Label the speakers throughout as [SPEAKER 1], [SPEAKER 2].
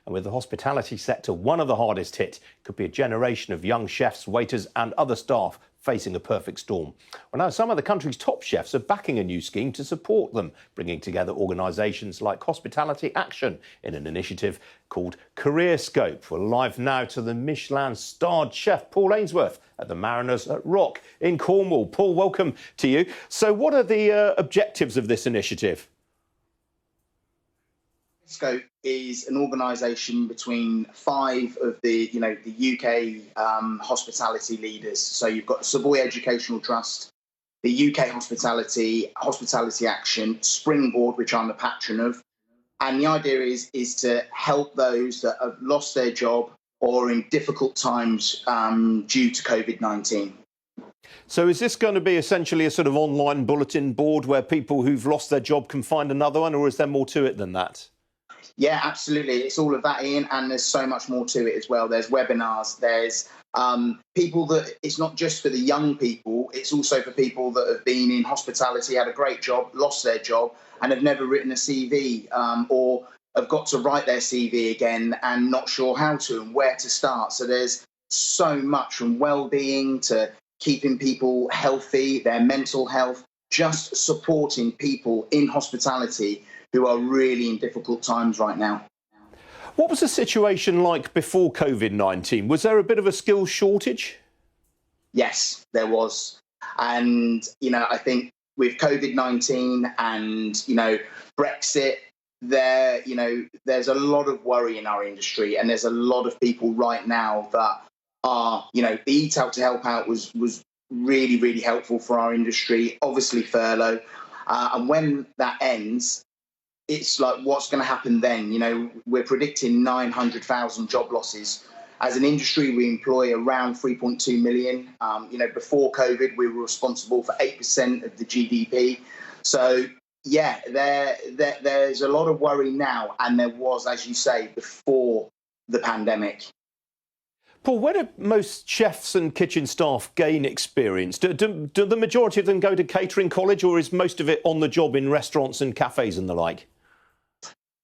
[SPEAKER 1] And with the hospitality sector one of the hardest hit, could be a generation of young chefs, waiters and other staff facing a perfect storm. Well, now some of the country's top chefs are backing a new scheme to support them, bringing together organisations like Hospitality Action in an initiative called Career Scope. We're live now to the Michelin-starred chef Paul Ainsworth at the Mariners at Rock in Cornwall. Paul, welcome to you. So what are the objectives of this initiative?
[SPEAKER 2] Scope is an organisation between 5 of the UK hospitality leaders. So you've got the Savoy Educational Trust, the UK Hospitality Action, Springboard, which I'm a patron of. And the idea is to help those that have lost their job or in difficult times due to COVID-19.
[SPEAKER 1] So is this going to be essentially a sort of online bulletin board where people who've lost their job can find another one, or is there more to it than that?
[SPEAKER 2] Yeah, absolutely. It's all of that, Ian, and there's so much more to it as well. There's webinars, there's people that it's not just for the young people, it's also for people that have been in hospitality, had a great job, lost their job, and have never written a CV or have got to write their CV again and not sure how to and where to start. So there's so much from well-being to keeping people healthy, their mental health, just supporting people in hospitality who are really in difficult times right now.
[SPEAKER 1] What was the situation like before COVID-19? Was there a bit of a skills shortage?
[SPEAKER 2] Yes, there was. And, I think with COVID-19 and, Brexit, there's a lot of worry in our industry, and there's a lot of people right now that are, the Eat Out to Help Out was really, really helpful for our industry, obviously furlough. And when that ends, it's like, what's going to happen then? We're predicting 900,000 job losses. As an industry, we employ around 3.2 million. Before COVID, we were responsible for 8% of the GDP. So, yeah, there's a lot of worry now, and there was, as you say, before the pandemic.
[SPEAKER 1] Paul, where do most chefs and kitchen staff gain experience? Do the majority of them go to catering college, or is most of it on the job in restaurants and cafes and the like?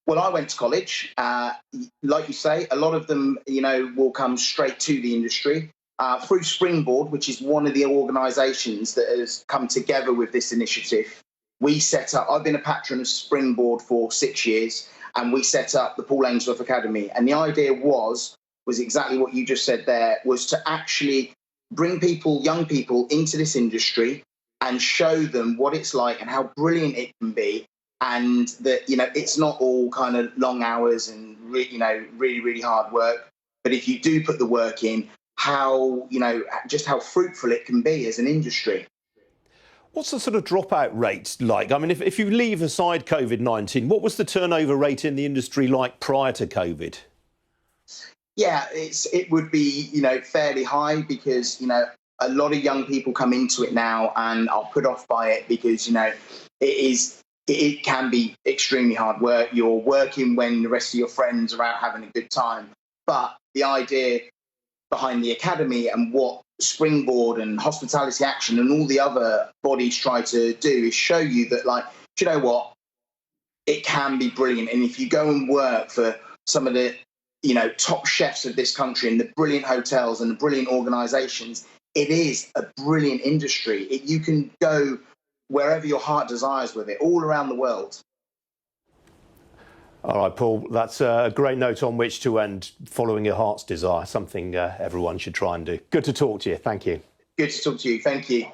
[SPEAKER 2] Well, I went to college. Like you say, a lot of them, will come straight to the industry. Through Springboard, which is one of the organisations that has come together with this initiative, we set up, I've been a patron of Springboard for 6 years, and we set up the Paul Ainsworth Academy. And the idea was exactly what you just said there, was to actually bring young people into this industry and show them what it's like and how brilliant it can be. And that, it's not all kind of long hours and, really, really hard work. But if you do put the work in, just how fruitful it can be as an industry.
[SPEAKER 1] What's the sort of dropout rate like? I mean, if you leave aside COVID-19, what was the turnover rate in the industry like prior to COVID?
[SPEAKER 2] Yeah, it would be, fairly high because, a lot of young people come into it now and are put off by it because, it can be extremely hard work. You're working when the rest of your friends are out having a good time. But the idea behind the academy and what Springboard and Hospitality Action and all the other bodies try to do is show you that, do you know what? It can be brilliant. And if you go and work for some of the, top chefs of this country and the brilliant hotels and the brilliant organisations, it is a brilliant industry. You can go wherever your heart desires with it, all around the world.
[SPEAKER 1] All right, Paul, that's a great note on which to end, following your heart's desire, something everyone should try and do. Good to talk to you. Thank you.
[SPEAKER 2] Good to talk to you. Thank you.